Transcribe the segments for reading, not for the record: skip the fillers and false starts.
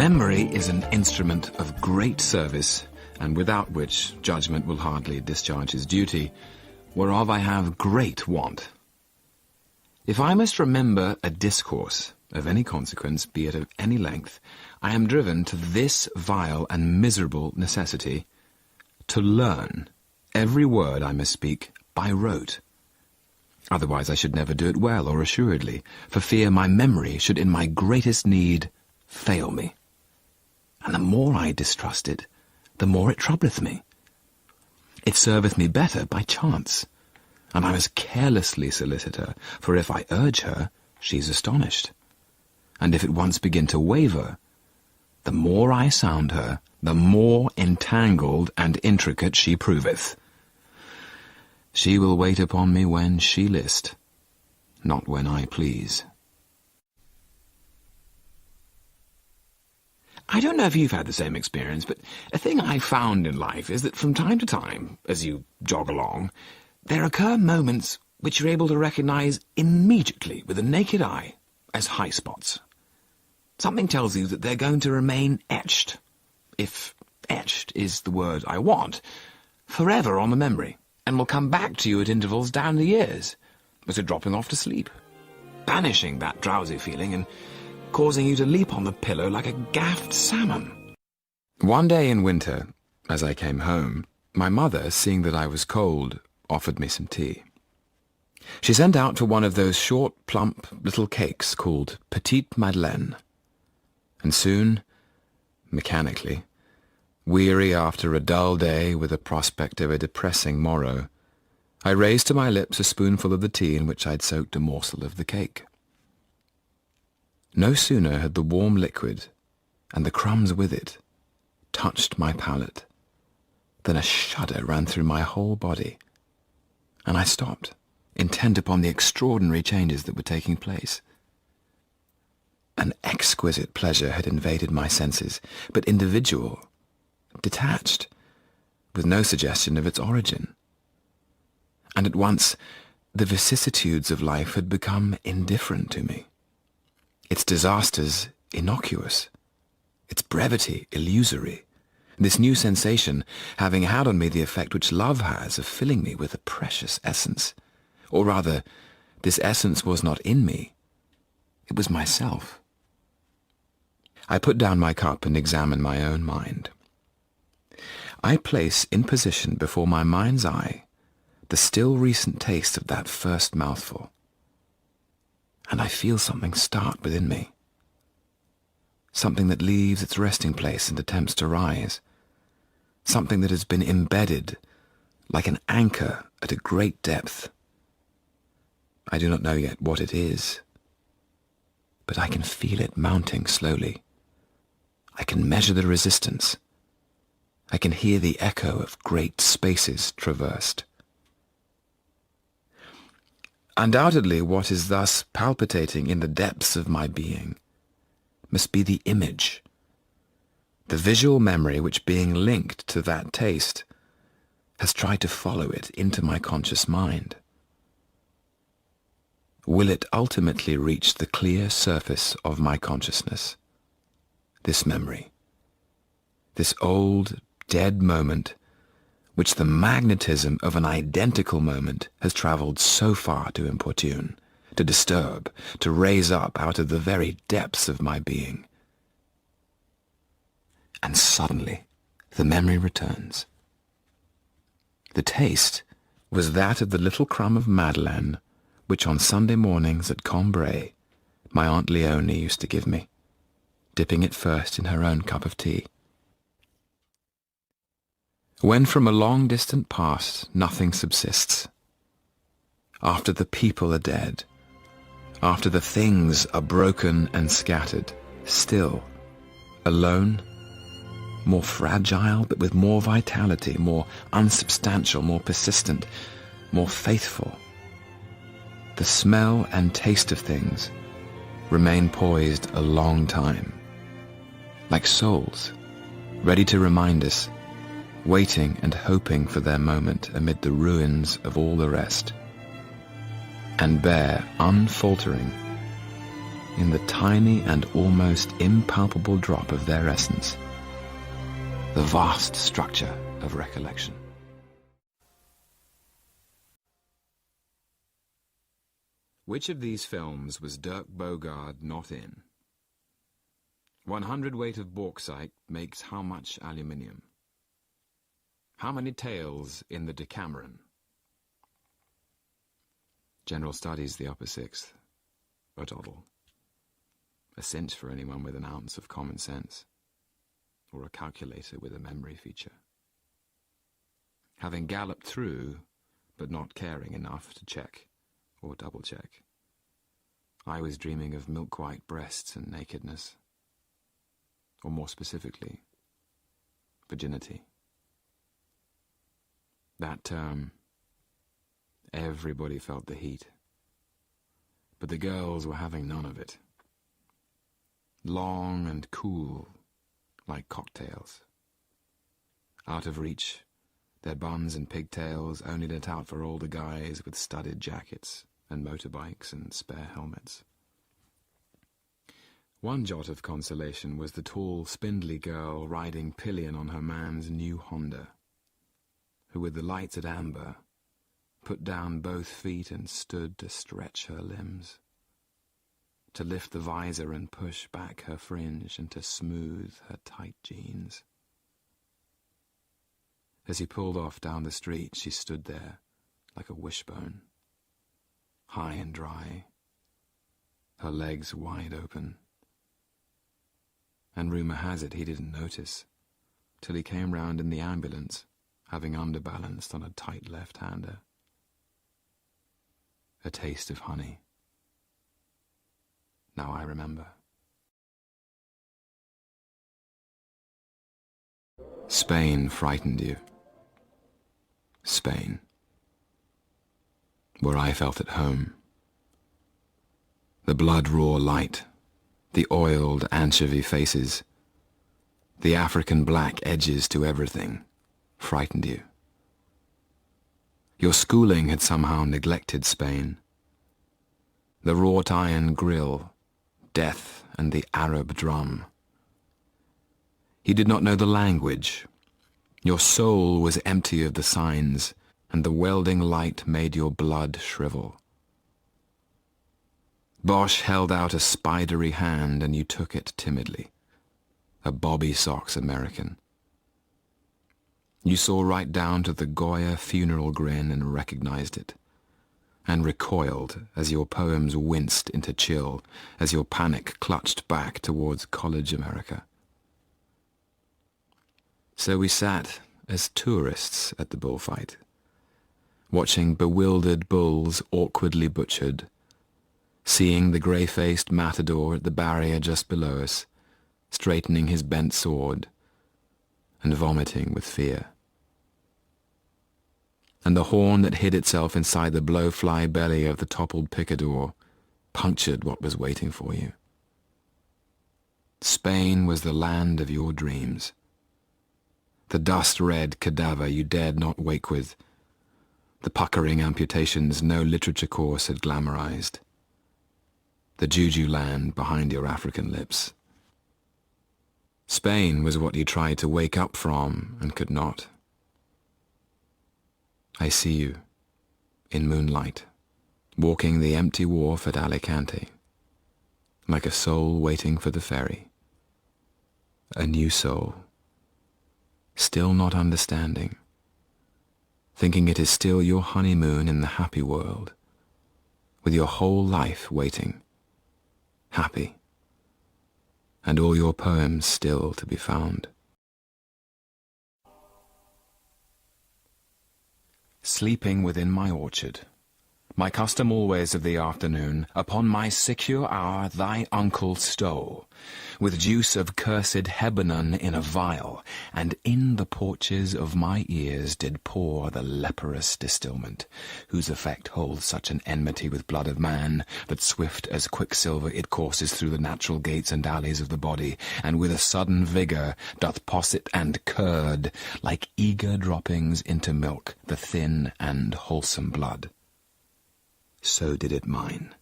Memory is an instrument of great service, and without which judgment will hardly discharge his duty, whereof I have great want. If I must remember a discourse of any consequence, be it of any length, I am driven to this vile and miserable necessity, to learn every word I must speak by rote. Otherwise I should never do it well or assuredly, for fear my memory should in my greatest need fail me. And the more I distrust it, the more it troubleth me. It serveth me better by chance, and I must carelessly solicit her, for if I urge her, she's astonished. And if it once begin to waver, the more I sound her, the more entangled and intricate she proveth. She will wait upon me when she list, not when I please. I don't know if you've had the same experience, but a thing I've found in life is that from time to time, as you jog along, there occur moments which you're able to recognize immediately with the naked eye as high spots. Something tells you that they're going to remain etched, if etched is the word I want, forever on the memory, and will come back to you at intervals down the years, as you're dropping off to sleep, banishing that drowsy feeling and causing you to leap on the pillow like a gaffed salmon. One day in winter, as I came home, my mother, seeing that I was cold, offered me some tea. She sent out for one of those short, plump little cakes called Petite Madeleine, and soon, mechanically, weary after a dull day with the prospect of a depressing morrow, I raised to my lips a spoonful of the tea in which I'd soaked a morsel of the cake. No sooner had the warm liquid, and the crumbs with it, touched my palate, than a shudder ran through my whole body, and I stopped, intent upon the extraordinary changes that were taking place. An exquisite pleasure had invaded my senses, but individual, detached, with no suggestion of its origin. And at once the vicissitudes of life had become indifferent to me, its disasters innocuous, its brevity illusory, this new sensation having had on me the effect which love has of filling me with a precious essence. Or rather, this essence was not in me, it was myself. I put down my cup and examined my own mind. I place in position before my mind's eye the still recent taste of that first mouthful, and I feel something start within me, something that leaves its resting place and attempts to rise, something that has been embedded like an anchor at a great depth. I do not know yet what it is, but I can feel it mounting slowly. I can measure the resistance. I can hear the echo of great spaces traversed. Undoubtedly, what is thus palpitating in the depths of my being must be the image, the visual memory which, being linked to that taste, has tried to follow it into my conscious mind. Will it ultimately reach the clear surface of my consciousness, this memory, this old, dead moment which the magnetism of an identical moment has travelled so far to importune, to disturb, to raise up out of the very depths of my being? And suddenly the memory returns. The taste was that of the little crumb of Madeleine which on Sunday mornings at Combray my Aunt Leonie used to give me, dipping it first in her own cup of tea. When from a long distant past nothing subsists, after the people are dead, after the things are broken and scattered, still, alone, more fragile but with more vitality, more unsubstantial, more persistent, more faithful, the smell and taste of things remain poised a long time, like souls, ready to remind us, waiting and hoping for their moment amid the ruins of all the rest, and bear unfaltering in the tiny and almost impalpable drop of their essence, the vast structure of recollection. Which of these films was Dirk Bogarde not in? 100 weight of bauxite makes how much aluminium? How many tails in the Decameron? General Studies, the upper sixth. A doddle. A cinch for anyone with an ounce of common sense, or a calculator with a memory feature. Having galloped through, but not caring enough to check or double-check, I was dreaming of milk-white breasts and nakedness, or more specifically, virginity. That term, everybody felt the heat, but the girls were having none of it. Long and cool, like cocktails. Out of reach, their buns and pigtails only lit out for all the guys with studded jackets and motorbikes and spare helmets. One jot of consolation was the tall, spindly girl riding pillion on her man's new Honda, who with the lights at amber put down both feet and stood to stretch her limbs, to lift the visor and push back her fringe and to smooth her tight jeans. As he pulled off down the street, she stood there like a wishbone, high and dry, her legs wide open. And rumour has it he didn't notice, till he came round in the ambulance, having underbalanced on a tight left-hander. A taste of honey. Now I remember. Spain frightened you. Spain, where I felt at home. The blood-raw light, the oiled anchovy faces, the African black edges to everything, frightened you. Your schooling had somehow neglected Spain. The wrought iron grill, death and the Arab drum. You did not know the language. Your soul was empty of the signs, and the welding light made your blood shrivel. Bosch held out a spidery hand and you took it timidly, a bobby socks American. You saw right down to the Goya funeral grin and recognized it, and recoiled as your poems winced into chill, as your panic clutched back towards college America. So we sat as tourists at the bullfight, watching bewildered bulls awkwardly butchered, seeing the grey-faced matador at the barrier just below us, straightening his bent sword, and vomiting with fear. And the horn that hid itself inside the blowfly belly of the toppled picador punctured what was waiting for you. Spain was the land of your dreams. The dust-red cadaver you dared not wake with, the puckering amputations no literature course had glamorized, the juju land behind your African lips. Spain was what you tried to wake up from and could not. I see you, in moonlight, walking the empty wharf at Alicante, like a soul waiting for the ferry. A new soul, still not understanding, thinking it is still your honeymoon in the happy world, with your whole life waiting, happy, and all your poems still to be found. Sleeping within my orchard, my custom always of the afternoon, upon my secure hour thy uncle stole, with juice of cursed Hebanon in a vial, and in the porches of my ears did pour the leprous distilment, whose effect holds such an enmity with blood of man, that swift as quicksilver it courses through the natural gates and alleys of the body, and with a sudden vigour doth posset and curd, like eager droppings into milk, the thin and wholesome blood. So did it mine,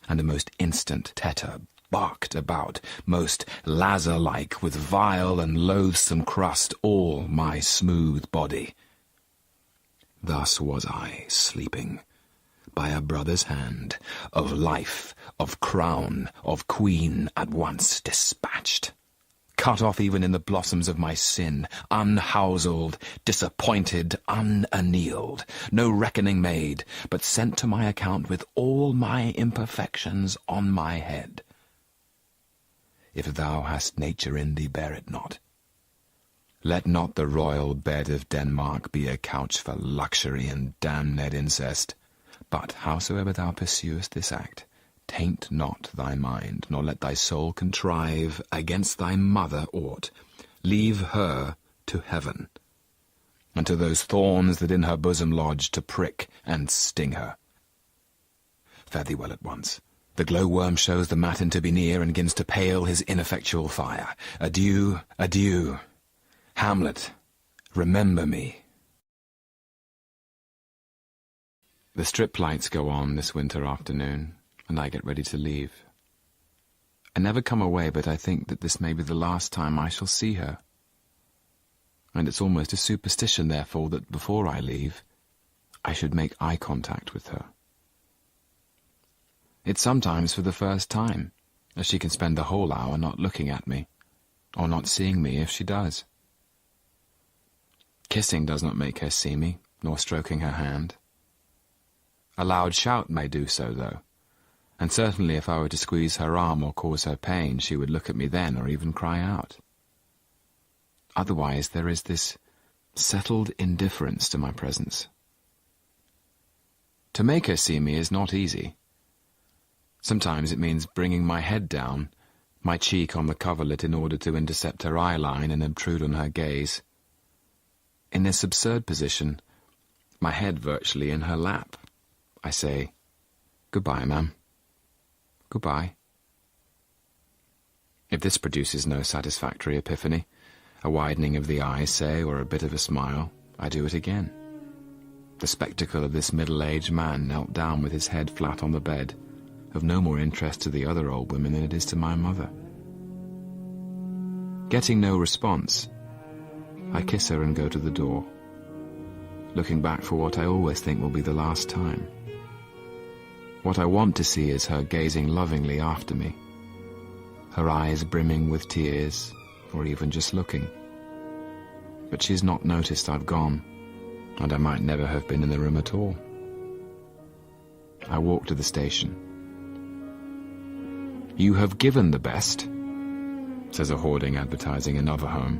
and a most instant tetter barked about, most lazar-like, with vile and loathsome crust all my smooth body. Thus was I sleeping, by a brother's hand, of life, of crown, of queen at once dispatched. Cut off even in the blossoms of my sin, unhouselled, disappointed, unannealed, no reckoning made, but sent to my account with all my imperfections on my head. If thou hast nature in thee, bear it not. Let not the royal bed of Denmark be a couch for luxury and damned incest. But howsoever thou pursuest this act, taint not thy mind, nor let thy soul contrive against thy mother aught. Leave her to heaven, and to those thorns that in her bosom lodge, to prick and sting her. Fare thee well at once. The glowworm shows the matin to be near, and gins to pale his ineffectual fire. Adieu, adieu. Hamlet, remember me. The strip lights go on this winter afternoon, and I get ready to leave. I never come away, but I think that this may be the last time I shall see her. And it's almost a superstition, therefore, that before I leave, I should make eye contact with her. It's sometimes for the first time, as she can spend the whole hour not looking at me, or not seeing me if she does. Kissing does not make her see me, nor stroking her hand. A loud shout may do so, though, and certainly if I were to squeeze her arm or cause her pain, she would look at me then, or even cry out. Otherwise there is this settled indifference to my presence. To make her see me is not easy. Sometimes it means bringing my head down, my cheek on the coverlet in order to intercept her eye line and obtrude on her gaze. In this absurd position, my head virtually in her lap, I say, "Goodbye, ma'am. Goodbye." If this produces no satisfactory epiphany, a widening of the eyes, say, or a bit of a smile, I do it again. The spectacle of this middle-aged man knelt down with his head flat on the bed, of no more interest to the other old women than it is to my mother. Getting no response, I kiss her and go to the door, looking back for what I always think will be the last time. What I want to see is her gazing lovingly after me, her eyes brimming with tears, or even just looking. But she's not noticed I've gone, and I might never have been in the room at all. I walk to the station. "You have given the best," says a hoarding advertising another home.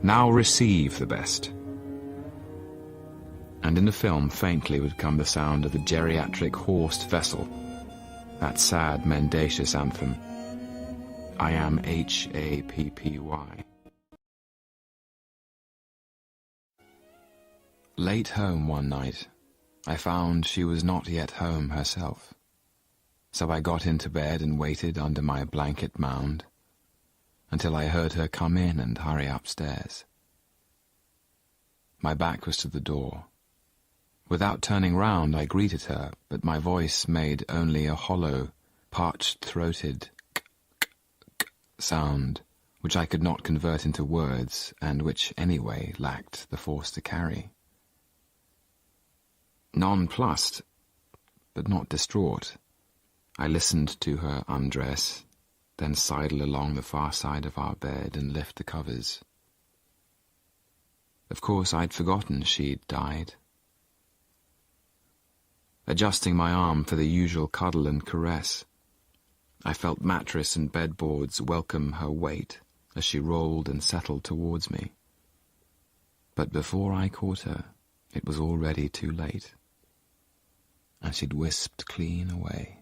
"Now receive the best." And in the film faintly would come the sound of the geriatric horsed vessel, that sad mendacious anthem, "I am Happy." Late home one night, I found she was not yet home herself. So I got into bed and waited under my blanket mound until I heard her come in and hurry upstairs. My back was to the door. Without turning round, I greeted her, but my voice made only a hollow, parched-throated k-k-k sound, which I could not convert into words, and which anyway lacked the force to carry. Nonplussed, but not distraught, I listened to her undress, then sidle along the far side of our bed and lift the covers. Of course, I'd forgotten she'd died. Adjusting my arm for the usual cuddle and caress, I felt mattress and bedboards welcome her weight as she rolled and settled towards me. But before I caught her, it was already too late, and she'd wisped clean away.